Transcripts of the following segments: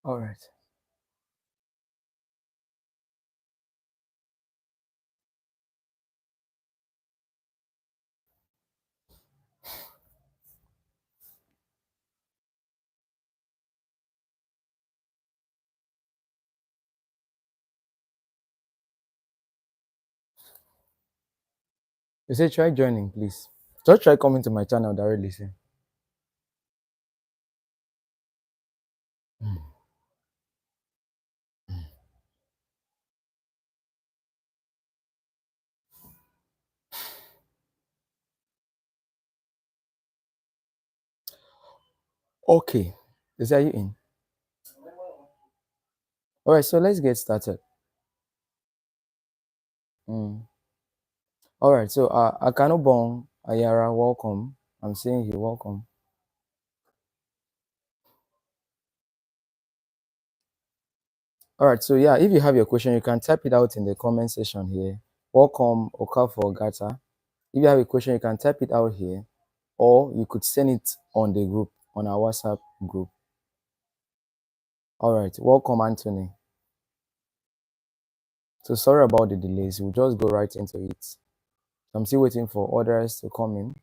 All right. You say try joining, please. Just try coming to my channel directly. See. Okay. Is that you in? All right. So let's get started. Mm. All right. So Akanobong Ayara, welcome. I'm saying you welcome. All right. So yeah, if you have your question, you can type it out in the comment section here. Welcome Okafor Gata. If you have a question, you can type it out here, or you could send it on the group, on our WhatsApp group. All right. Welcome, Anthony. So sorry about the delays. We'll just go right into it. I'm still waiting for others to come in.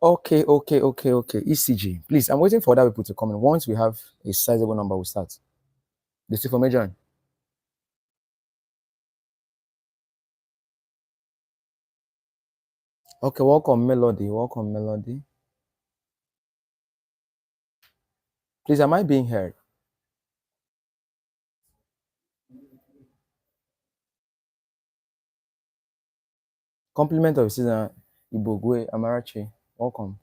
Okay. ECG. Please, I'm waiting for other people to come in. Once we have a sizable number, we'll start. The for Major. Okay, welcome, Melody. Welcome, Melody. Please, am I being heard? Compliment of Season Ibogwe Amarachi. Welcome.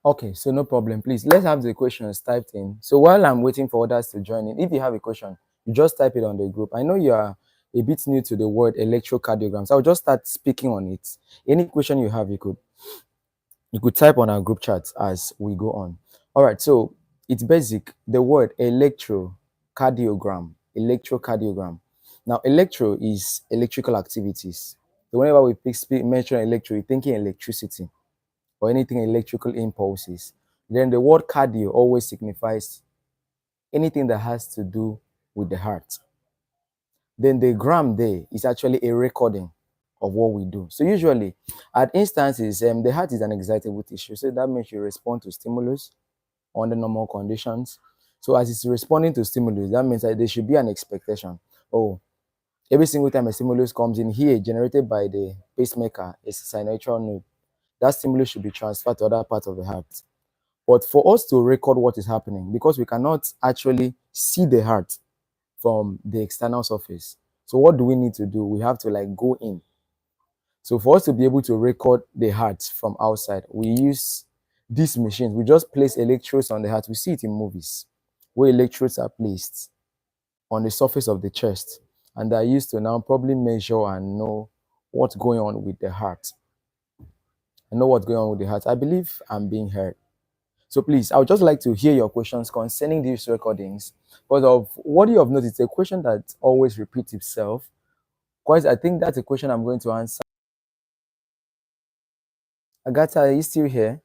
Okay, so no problem. Please, let's have the questions typed in. So while I'm waiting for others to join in, if you have a question, you just type it on the group. I know you are a bit new to the word electrocardiograms. I'll just start speaking on it. Any question you have, you could type on our group chat as we go on. All right, so it's basic. The word electrocardiogram. Electrocardiogram. Now, electro is electrical activities. So whenever we mention electro, you're thinking electricity or anything electrical impulses. Then the word cardio always signifies anything that has to do with the heart. Then the gram there is actually a recording of what we do. So usually at instances, the heart is an excitable tissue. So that means you respond to stimulus under normal conditions. So as it's responding to stimulus, that means that there should be an expectation. Oh, every single time a stimulus comes in here, generated by the pacemaker, is a sinusoidal node. That stimulus should be transferred to other parts of the heart. But for us to record what is happening, because we cannot actually see the heart from the external surface. So what do we need to do? We have to like go in. So for us to be able to record the heart from outside, we use these machines. We just place electrodes on the heart. We see it in movies where electrodes are placed on the surface of the chest, and they're used to now probably measure and know what's going on with the heart. I know what's going on with the heart. I believe I'm being heard. So please, I would just like to hear your questions concerning these recordings. Because of what you have noticed, a question that always repeats itself. Because I think that's a question I'm going to answer. Agatha, are you still here?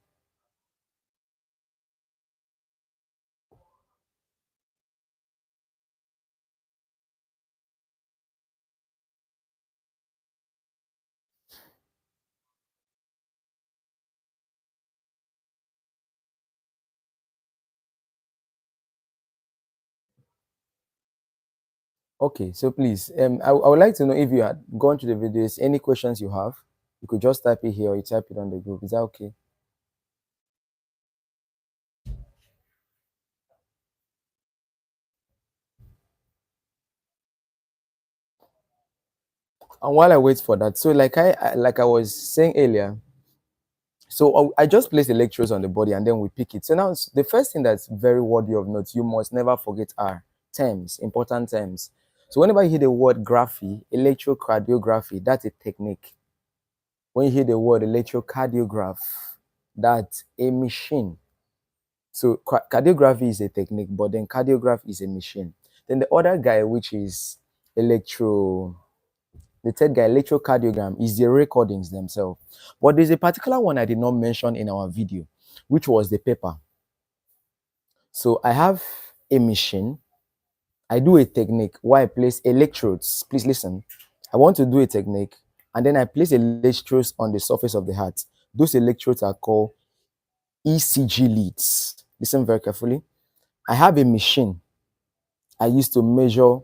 Okay, so please, I would like to know if you had gone to the videos, any questions you have, you could just type it here or you type it on the group. Is that okay? And while I wait for that, so like I was saying earlier, so I just place the electrodes on the body and then we pick it. So now the first thing that's very worthy of note, you must never forget are terms, important terms. So whenever you hear the word graphy, electrocardiography, that's a technique. When you hear the word electrocardiograph, that's a machine. So cardiography is a technique, but then cardiograph is a machine. Then the other guy, which is electro The third guy, electrocardiogram, is the recordings themselves. But there's a particular one I did not mention in our video, which was the paper. So I have a machine. I do a technique where I place electrodes. Please listen. I want to do a technique, and then I place electrodes on the surface of the heart. Those electrodes are called ECG leads. Listen very carefully. I have a machine I use to measure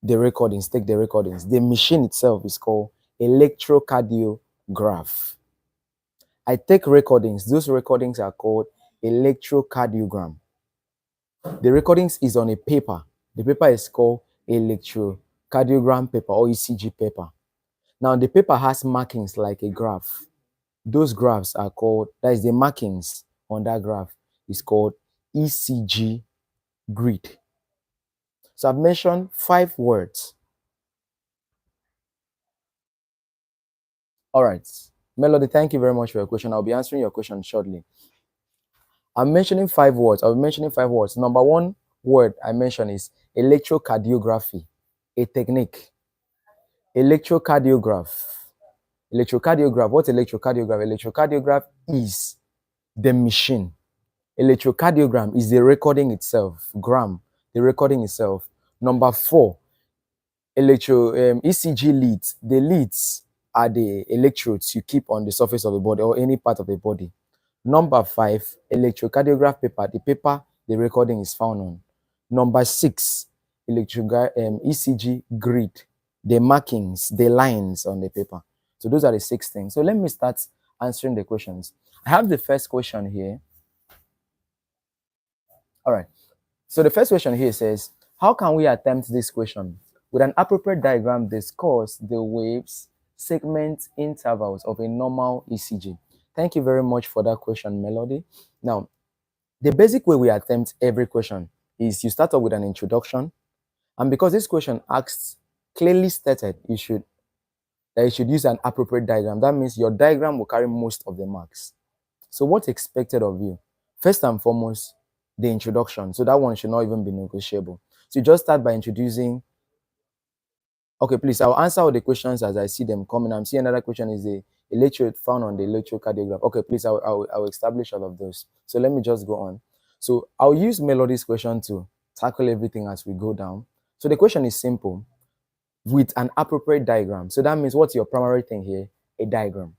the recordings, take the recordings. The machine itself is called electrocardiograph. I take recordings. Those recordings are called electrocardiogram. The recordings is on a paper. The paper is called electrocardiogram paper or ECG paper. Now the paper has markings like a graph. Those graphs are called, that is the markings on that graph is called ECG grid. So I've mentioned 5 words. All right. Melody, thank you very much for your question. I'll be answering your question shortly. I'm mentioning 5 words. I'll be mentioning 5 words. Number 1 word I mentioned is electrocardiography, a technique. Electrocardiograph. Electrocardiograph. What's electrocardiograph? Electrocardiograph is the machine. Electrocardiogram is the recording itself. Gram, the recording itself. Number 4, ECG leads. The leads are the electrodes you keep on the surface of the body or any part of the body. Number 5, electrocardiograph paper, the paper the recording is found on. Number 6, ECG grid, the markings, the lines on the paper. So those are the 6 things. So let me start answering the questions. I have the first question here. All right. So the first question here says, how can we attempt this question? With an appropriate diagram, discuss the waves, segment, intervals of a normal ECG. Thank you very much for that question, Melody. Now, the basic way we attempt every question is you start off with an introduction. And because this question asks, clearly stated, you should use an appropriate diagram. That means your diagram will carry most of the marks. So what's expected of you? First and foremost, the introduction. So that one should not even be negotiable. So you just start by introducing. Okay, please, I'll answer all the questions as I see them coming. I'm seeing another question is the electrode found on the electrocardiograph. Okay, please, I'll establish all of those. So let me just go on. So I'll use Melody's question to tackle everything as we go down. So the question is simple, with an appropriate diagram. So that means what's your primary thing here? A diagram.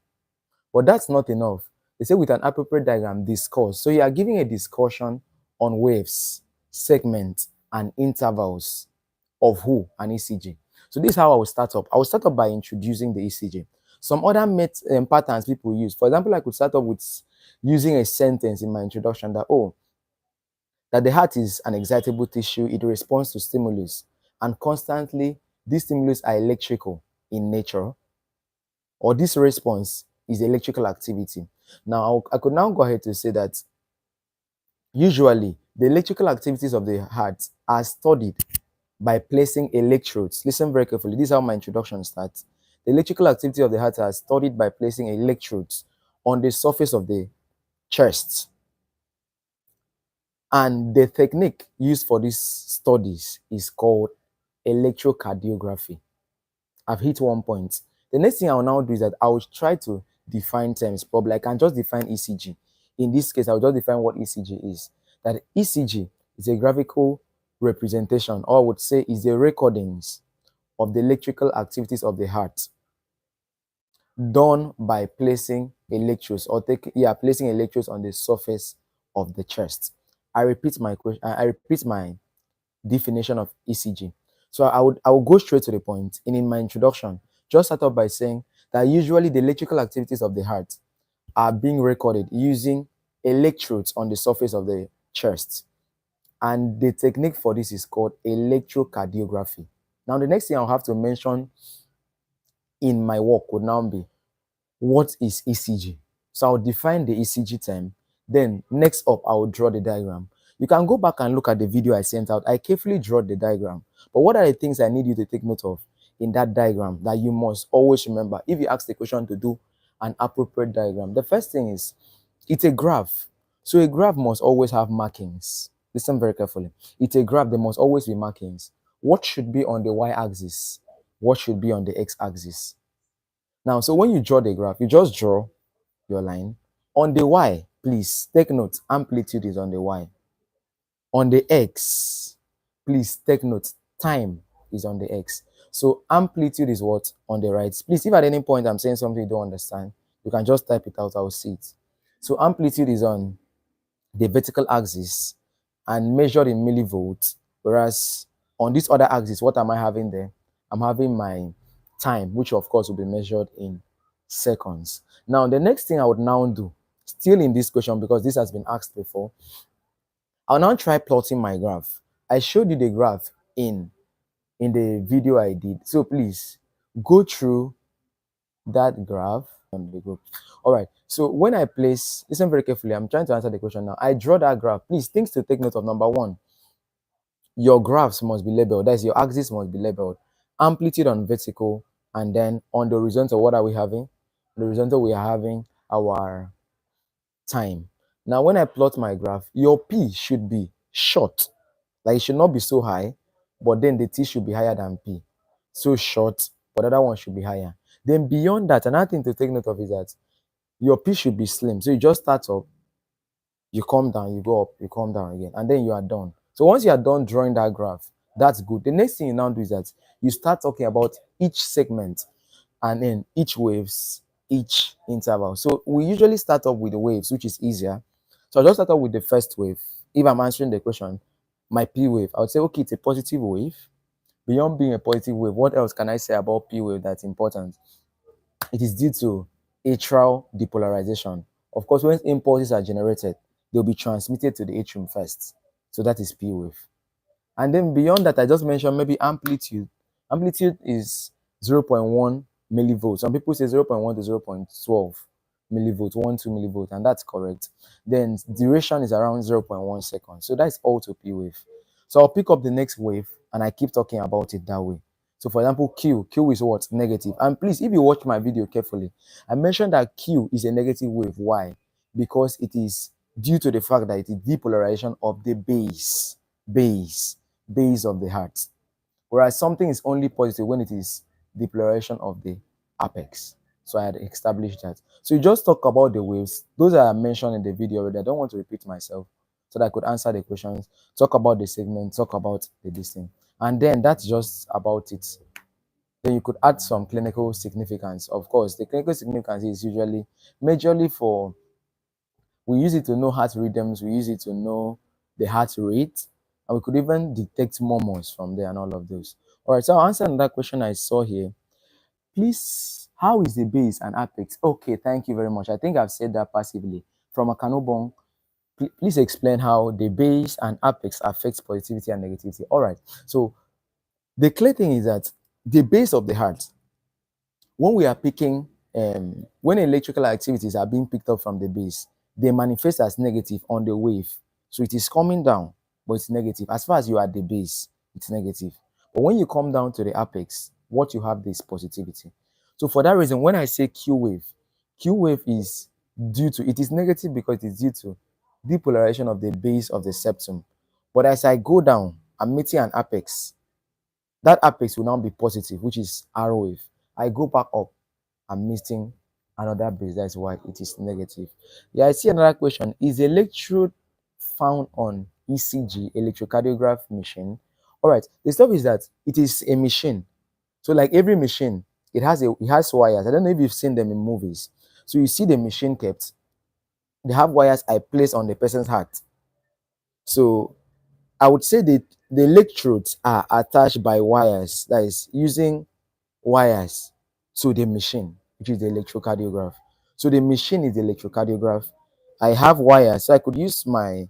But that's not enough. They say with an appropriate diagram, discuss. So you are giving a discussion on waves, segments, and intervals of who? An ECG. So this is how I will start up. I will start up by introducing the ECG. Some other patterns people use. For example, I could start up with using a sentence in my introduction that, that the heart is an excitable tissue. It responds to stimulus. And constantly, these stimulus are electrical in nature. Or this response is electrical activity. Now, I could now go ahead to say that usually the electrical activities of the heart are studied by placing electrodes. Listen very carefully. This is how my introduction starts. The electrical activity of the heart are studied by placing electrodes on the surface of the chest. And the technique used for these studies is called electrocardiography. I've hit one point. The next thing I will now do is that I will try to define terms. Probably I can just define ECG. In this case, I will just define what ECG is. That ECG is a graphical representation, or I would say is the recordings of the electrical activities of the heart done by placing electrodes placing electrodes on the surface of the chest. I repeat my definition of ECG. So I will go straight to the point. In my introduction, just start off by saying that usually the electrical activities of the heart are being recorded using electrodes on the surface of the chest. And the technique for this is called electrocardiography. Now, the next thing I'll have to mention in my work would now be, what is ECG? So I'll define the ECG term. Then next up, I'll draw the diagram. You can go back and look at the video I sent out. I carefully draw the diagram. But what are the things I need you to take note of in that diagram that you must always remember if you ask the question to do an appropriate diagram? The first thing is, it's a graph. So a graph must always have markings. Listen very carefully. It's a graph, there must always be markings. What should be on the y-axis? what should be on the x-axis. Now, so when you draw the graph, you just draw your line. On the y, please take note, amplitude is on the y. On the x, please take note, time is on the x. So amplitude is what? On the right. Please, if at any point I'm saying something you don't understand, you can just type it out, I'll see it. So amplitude is on the vertical axis and measured in millivolts, whereas on this other axis, what am I having there? I'm having my time, which of course will be measured in seconds. Now, the next thing I would now do, still in this question, because this has been asked before, I'll now try plotting my graph. I showed you the graph in the video I did. So please go through that graph on the group. All right. So when I place, listen very carefully. I'm trying to answer the question now. I draw that graph. Please, things to take note of. Number one, your graphs must be labeled. That's your axis must be labeled. Amplitude on vertical, and then on the horizontal, what are we having? The horizontal, we are having our time. Now, when I plot my graph, your P should be short. Like it should not be so high, but then the T should be higher than P. So short, but the other one should be higher. Then beyond that, another thing to take note of is that your P should be slim. So you just start up, you come down, you go up, you come down again, and then you are done. So once you are done drawing that graph, that's good. The next thing you now do is that you start talking about each segment and then each waves, each interval. So we usually start up with the waves, which is easier. So I'll just start up with the first wave. If I'm answering the question, my P wave, I would say, okay, it's a positive wave. Beyond being a positive wave, what else can I say about P wave that's important? It is due to atrial depolarization. Of course, when impulses are generated, they'll be transmitted to the atrium first. So that is P wave. And then beyond that, I just mentioned maybe amplitude. Amplitude is 0.1 millivolts. Some people say 0.1 to 0.12 millivolts, 2 millivolts, and that's correct. Then duration is around 0.1 seconds. So that's all to P wave. So I'll pick up the next wave and I keep talking about it that way. So for example, Q is what? Negative. And please, if you watch my video carefully, I mentioned that Q is a negative wave. Why? Because it is due to the fact that it is depolarization of the base of the heart. Whereas something is only positive when it is depolarization of the apex. So I had established that. So you just talk about the waves. Those are mentioned in the video already. I don't want to repeat myself so that I could answer the questions. Talk about the segment, talk about the distance. And then that's just about it. Then you could add some clinical significance. Of course, the clinical significance is usually majorly for, we use it to know heart rhythms, we use it to know the heart rate, and we could even detect murmurs from there and all of those. All right, so I'll answer another question I saw here. Please, how is the base and apex? Okay, thank you very much. I think I've said that passively. From Akanobong, please explain how the base and apex affects positivity and negativity. All right, so the clear thing is that the base of the heart, when we are picking, when electrical activities are being picked up from the base, they manifest as negative on the wave. So it is coming down, but it's negative. As far as you are at the base, it's negative. But when you come down to the apex, what you have is positivity. So for that reason, when I say Q wave is due to, it is negative because it is due to depolarization of the base of the septum. But as I go down, I'm meeting an apex. That apex will now be positive, which is R wave. I go back up, I'm missing another base. That's why it is negative. Yeah, I see another question. Is the electrode found on ECG, electrocardiograph machine? All right. The stuff is that it is a machine. So like every machine, it has wires. I don't know if you've seen them in movies. So you see the machine kept. They have wires I place on the person's heart. So I would say that the electrodes are attached by wires. That is using wires to the machine, which is the electrocardiograph. So the machine is the electrocardiograph. I have wires, so I could use my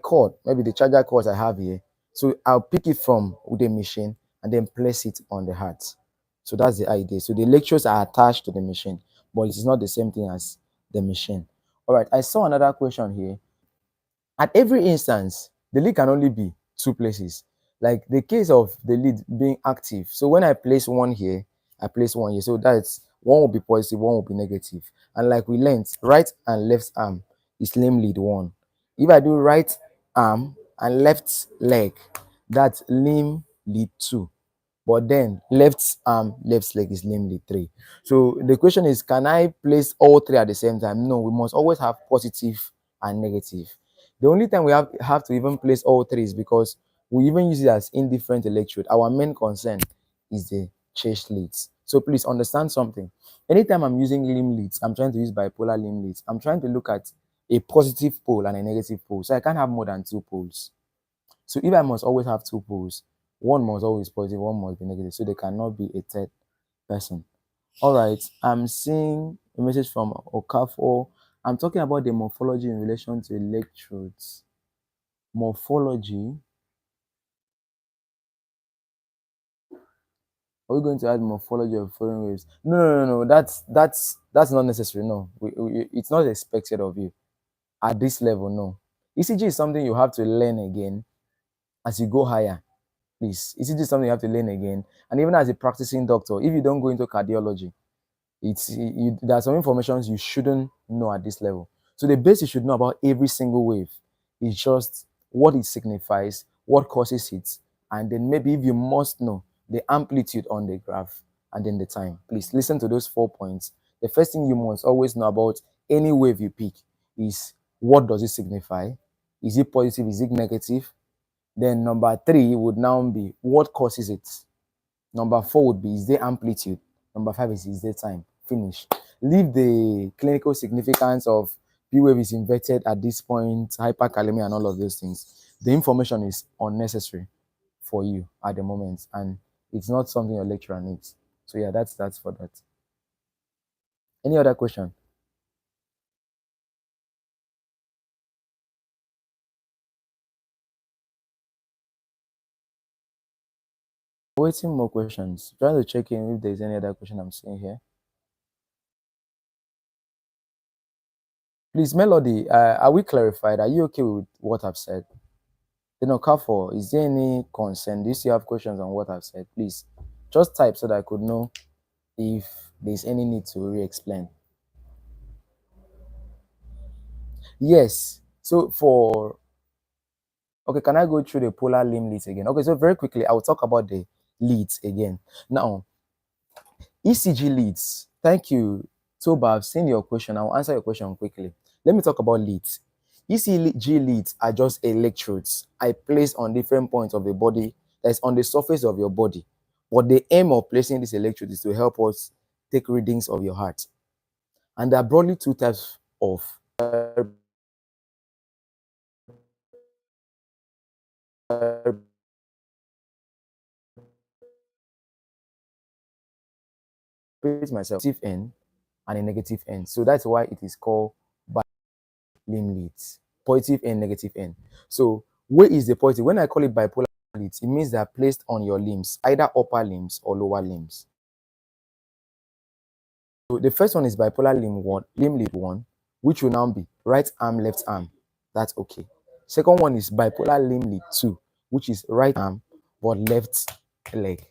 cord, maybe the charger cords I have here. So I'll pick it from the machine and then place it on the heart. So that's the idea. So the electrodes are attached to the machine, but it's not the same thing as the machine. All right, I saw another question here. At every instance, the lead can only be two places. Like the case of the lead being active. So when I place one here, I place one here. So that's one will be positive, one will be negative. And like we learned, right and left arm is limb lead one. If I do right arm and left leg, that's limb lead two. But then left arm, left leg is limb lead 3. So the question is, can I place all three at the same time? No, we must always have positive and negative. The only time we have to even place all three is because we even use it as indifferent electrode. Our main concern is the chest leads. So please understand something. Anytime I'm using limb leads, I'm trying to use bipolar limb leads. I'm trying to look at a positive pole and a negative pole. So I can't have more than two poles. So if I must always have two poles, one must always be positive, one must be negative. So there cannot be a third person. All right. I'm seeing a message from Okafo. I'm talking about the morphology in relation to electrodes. Morphology. Are we going to add morphology of foreign waves? No, no, no, no. That's not necessary. No, it's not expected of you at this level. No, ECG is something you have to learn again as you go higher. Please, ECG is something you have to learn again. And even as a practicing doctor, if you don't go into cardiology, there are some information you shouldn't know at this level. So the base you should know about every single wave is just what it signifies, what causes it, and then maybe if you must know the amplitude on the graph and then the time. Please listen to those 4 points. The first thing you must always know about any wave you pick is what does it signify? Is it positive? Is it negative? Then number 3 would now be what causes it? Number 4 would be is there amplitude? Number 5 is there time? Finish. Leave the clinical significance of P wave is inverted at this point, hyperkalemia, and all of those things. The information is unnecessary for you at the moment, and it's not something your lecturer needs. So yeah, that's for that. Any other question? Waiting more questions. Trying to check in if there's any other question I'm seeing here. Please, Melody, are we clarified? Are you okay with what I've said? Kafo, is there any concern? Do you still have questions on what I've said? Please, just type so that I could know if there's any need to re-explain. Yes. So okay, can I go through the polar limb leads again? Okay, so very quickly, I'll talk about the leads again. Now, ECG leads. Thank you, Toba. I've seen your question. I'll answer your question quickly. Let me talk about leads. ECG leads are just electrodes I place on different points of the body that's on the surface of your body. But the aim of placing these electrodes is to help us take readings of your heart. And there are broadly two types of myself, positive end and a negative end. So that's why it is called limb leads. Positive end, negative end. So where is the positive? When I call it bipolar leads, it means they are placed on your limbs, either upper limbs or lower limbs. So the first one is bipolar limb lead 1, which will now be right arm, left arm. That's okay. Second one is bipolar limb lead 2, which is right arm but left leg.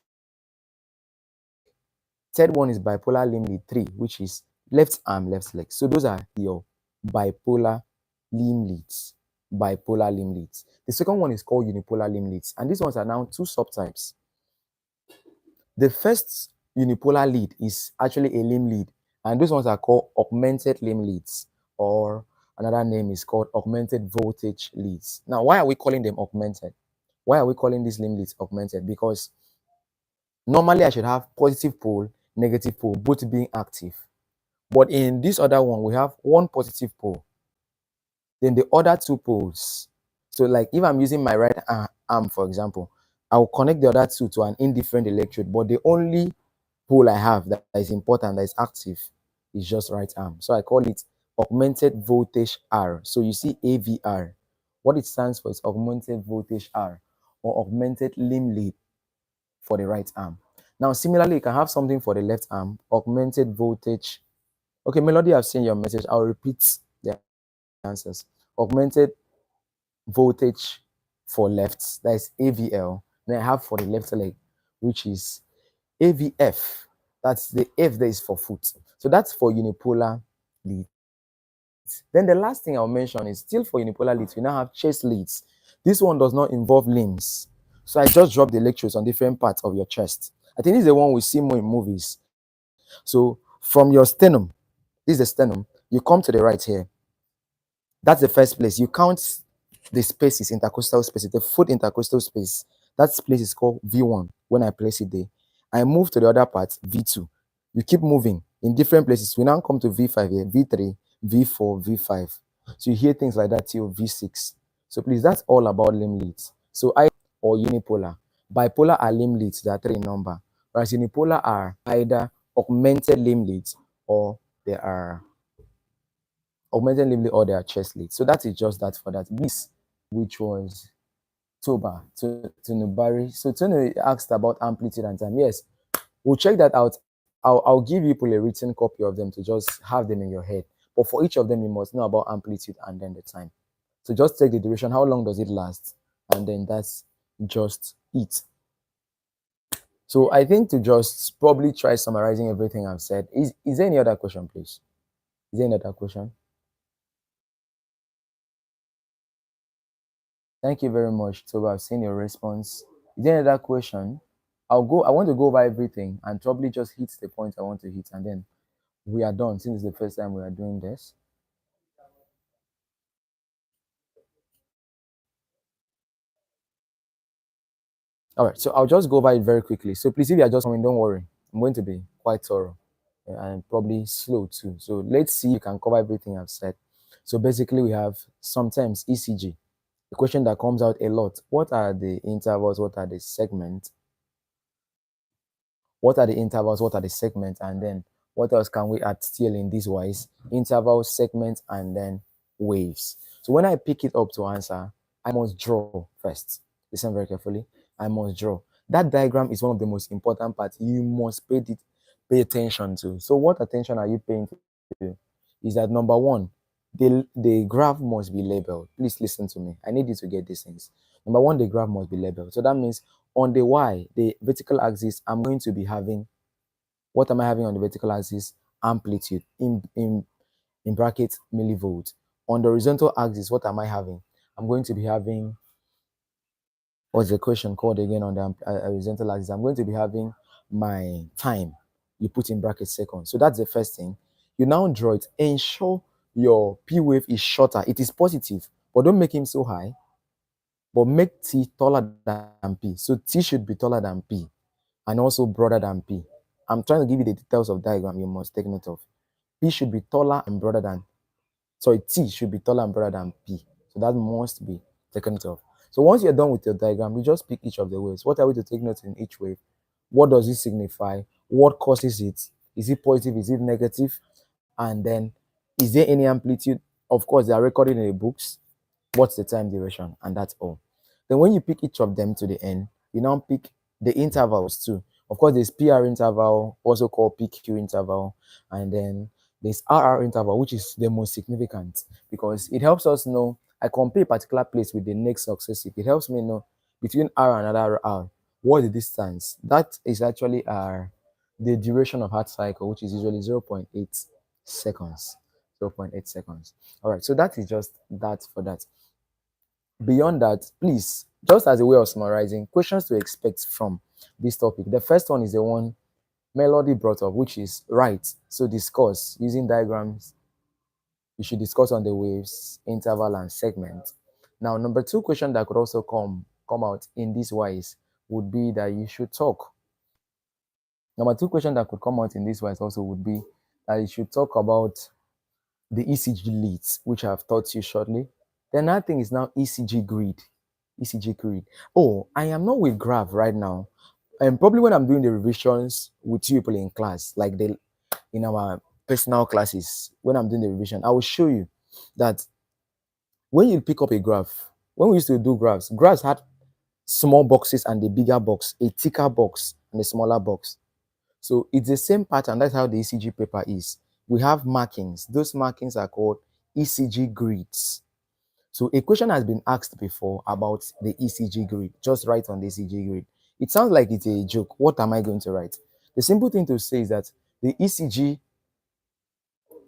Third one is bipolar limb lead 3, which is left arm, left leg. So those are your bipolar limb leads. Bipolar limb leads. The second one is called unipolar limb leads. And these ones are now two subtypes. The first unipolar lead is actually a limb lead. And those ones are called augmented limb leads, or another name is called augmented voltage leads. Now, why are we calling them augmented? Why are we calling these limb leads augmented? Because normally I should have positive pole, negative pole, both being active. But in this other one, we have one positive pole, then the other two poles. So like if I'm using my right arm, for example, I will connect the other two to an indifferent electrode, but the only pole I have that is important, that is active, is just right arm. So I call it augmented voltage R. So you see AVR. What it stands for is augmented voltage R, or augmented limb lead for the right arm. Now, similarly, you can have something for the left arm, augmented voltage. Okay, Melody, I've seen your message. I'll repeat the answers. Augmented voltage for left, that is AVL. Then I have for the left leg, which is AVF. That's the F that is for foot. So that's for unipolar leads. Then the last thing I'll mention is still for unipolar leads, we now have chest leads. This one does not involve limbs. So I just dropped the electrodes on different parts of your chest. I think this is the one we see more in movies. So from your sternum, this is the sternum, you come to the right here. That's the first place. You count the spaces, intercostal spaces, the foot intercostal space. That place is called V1 when I place it there. I move to the other part, V2. You keep moving in different places. We now come to V5 here, V3, V4, V5. So you hear things like that till V6. So please, that's all about limb leads. So I or unipolar. Bipolar are limb leads, there are three in number. Whereas unipolar are either augmented limb leads or they are augmented limb lead or their chest lead. So that is just that for that. This, which was Toba to Nubari. So Tony asked about amplitude and time. Yes, we'll check that out. I'll give people a written copy of them to just have them in your head. But for each of them, you must know about amplitude and then the time. So just take the duration. How long does it last? And then that's just it. So I think to just probably try summarizing everything I've said. Is there any other question, please? Is there any other question? Thank you very much, Toba. I've seen your response. Is there any other question? I want to go over everything and probably just hit the point I want to hit, and then we are done since it's the first time we are doing this. All right, so I'll just go over it very quickly. So please, if you are just coming, don't worry. I'm going to be quite thorough and probably slow too. So let's see if you can cover everything I've said. So basically, we have sometimes ECG. The question that comes out a lot: what are the intervals? What are the segments? What are the intervals? What are the segments? And then what else can we add still in this wise? Intervals, segments, and then waves. So when I pick it up to answer, I must draw first. Listen very carefully. I must draw. That diagram is one of the most important parts. You must pay attention to. So what attention are you paying to? Is that number one, the graph must be labeled. Please listen to me. I need you to get these things. Number one, the graph must be labeled. So that means on the y, the vertical axis, I'm going to be having, what am I having on the vertical axis? Amplitude in brackets millivolts. On the horizontal axis, what am I having? I'm going to be having, what's the question called again on the horizontal axis? I'm going to be having my time. You put in brackets seconds. So that's the first thing. You now draw it. Ensure your P wave is shorter. It is positive, but don't make him so high. But make T taller than P. So T should be taller than P and also broader than P. I'm trying to give you the details of diagram you must take note of. P should be taller and broader than, sorry, T should be taller and broader than P. So that must be taken note of. So once you're done with your diagram, you just pick each of the waves. What are we to take note in each wave? What does it signify? What causes it? Is it positive? Is it negative? And then, is there any amplitude? Of course, they are recorded in the books. What's the time duration? And that's all. Then when you pick each of them to the end, you now pick the intervals too. Of course, there's PR interval, also called PQ interval, and then there's RR interval, which is the most significant because it helps us know. I compare a particular place with the next successive. It helps me know between R and another R what the distance. That is actually the duration of heart cycle, which is usually 0.8 seconds. 0.8 seconds. All right, so that is just that for that. Beyond that, please, just as a way of summarizing, questions to expect from this topic. The first one is the one Melody brought up, which is right. So discuss using diagrams. You should discuss on the waves, interval, and segment. Now, number two question that could also come out in this wise would be that you should talk. Number two question that could come out in this wise also would be that you should talk about the ECG leads, which I've taught you shortly. The another thing is now ECG grid. ECG grid. Oh, I am not with graph right now. And probably when I'm doing the revisions with you people in class, like in our personal classes, when I'm doing the revision, I will show you that when you pick up a graph, when we used to do graphs had small boxes and the bigger box, a thicker box and a smaller box. So it's the same pattern. That's how the ECG paper is. We have markings. Those markings are called ECG grids. So a question has been asked before about the ECG grid. Just write on the ECG grid. It sounds like it's a joke. What am I going to write? The simple thing to say is that the ECG,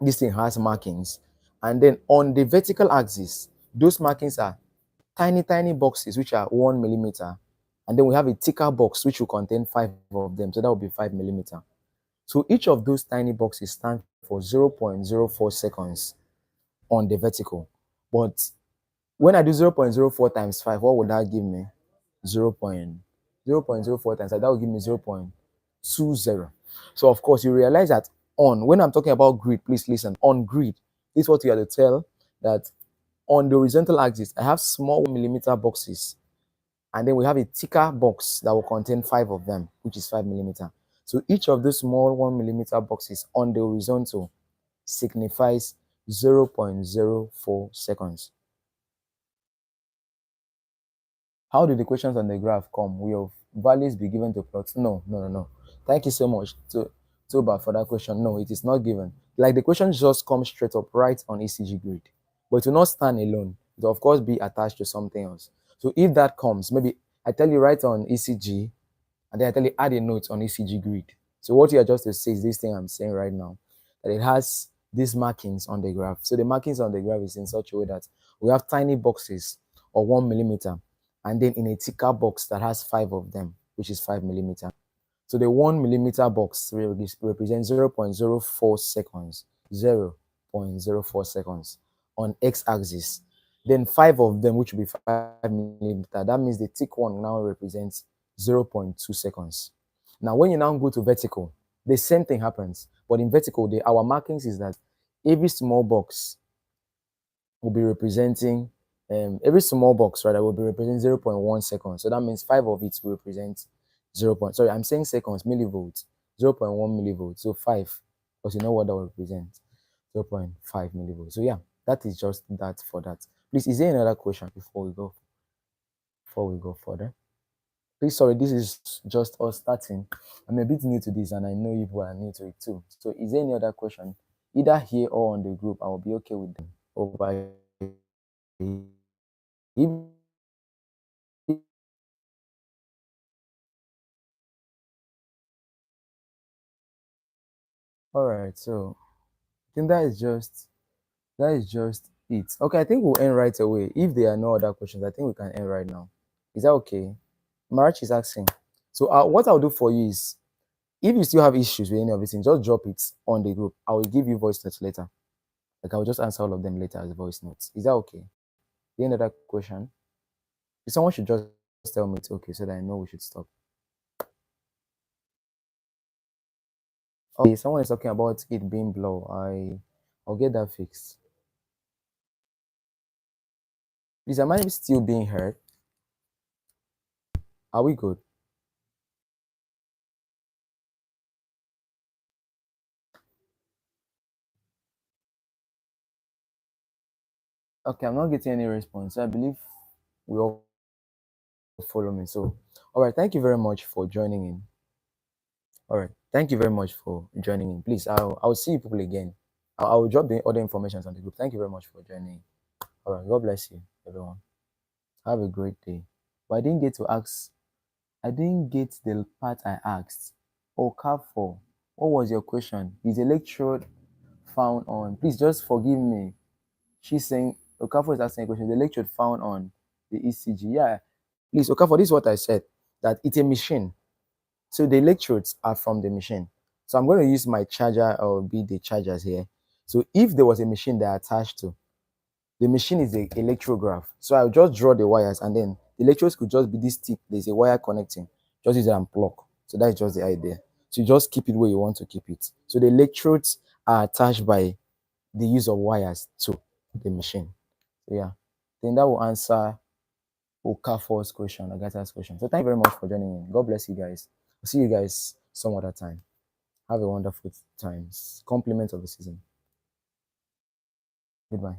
this thing has markings. And then on the vertical axis, those markings are tiny, tiny boxes, which are 1 millimeter. And then we have a thicker box which will contain 5 of them. So that will be 5 millimeter. So each of those tiny boxes stand for 0.04 seconds on the vertical. But when I do 0.04 times 5, what would that give me? 0.04 times 5, that will give me 0.20. So of course, you realize that when I'm talking about grid, please listen, on grid, this is what you have to tell, that on the horizontal axis, I have small millimeter boxes. And then we have a thicker box that will contain 5 of them, which is 5 millimeter. So each of those small 1 millimeter boxes on the horizontal signifies 0.04 seconds. How do the questions on the graph come? Will values be given to plots? No. Thank you so much, Toba, for that question. No, it is not given. Like the question just comes straight up right on ECG grid. But it will not stand alone. It will, of course, be attached to something else. So if that comes, maybe I tell you right on ECG, and then I tell you add a note on ECG grid. So what you are just to say is this thing I'm saying right now, that it has these markings on the graph. So the markings on the graph is in such a way that we have tiny boxes or 1 millimeter, and then in a thicker box that has 5 of them, which is 5 millimeter. So the 1 millimeter box represents 0.04 seconds, 0.04 seconds on x-axis. Then 5 of them, which will be 5 millimeter, that means the thick one now represents 0.2 seconds. Now, when you now go to vertical, the same thing happens. But in vertical, our markings is that every small box will be representing every small box rather will be representing 0.1 seconds. So that means 5 of it will represent 0. Sorry, I'm saying seconds, millivolts, 0.1 millivolts. So 5, because you know what that will represent, 0.5 millivolts. So yeah, that is just that for that. Please, is there another question before we go further? Please, sorry, this is just us starting. I'm a bit new to this, and I know you people are new to it too. So is there any other question, either here or on the group? I will be okay with them. Over. All right, so I think that is just it. Okay, I think we'll end right away. If there are no other questions, I think we can end right now. Is that okay? March is asking. So what I'll do for you is, if you still have issues with any of this thing, just drop it on the group. I will give you voice notes later. Like I will just answer all of them later as voice notes. Is that okay? The end of that question. Someone should just tell me it's okay so that I know we should stop. Okay, someone is talking about it being blue. I'll get that fixed. Is am I still being heard? Are we good? Okay, I'm not getting any response. I believe we all follow me. So, all right, thank you very much for joining in. All right, thank you very much for joining in. Please, I'll see you people again. I'll drop the other information on the group. Thank you very much for joining. All right, God bless you, everyone. Have a great day. But I didn't get to ask. I didn't get the part I asked. Oh, Carfor, what was your question? Is electrode found on? Please just forgive me. She's saying Okafor is asking a question. The electrode found on the ECG. Yeah, please, Okafor, this is what I said. That it's a machine. So the electrodes are from the machine. So I'm going to use my charger or be the chargers here. So if there was a machine that I attached to, the machine is the electrograph. So I'll just draw the wires and then the electrodes could just be this tip. There's a wire connecting. Just use it and plug. So that's just the idea. So you just keep it where you want to keep it. So the electrodes are attached by the use of wires to the machine. So yeah, then that will answer Okafor's question, Agatha's question. So thank you very much for joining in. God bless you guys. I'll see you guys some other time. Have a wonderful time. Compliment of the season. Goodbye.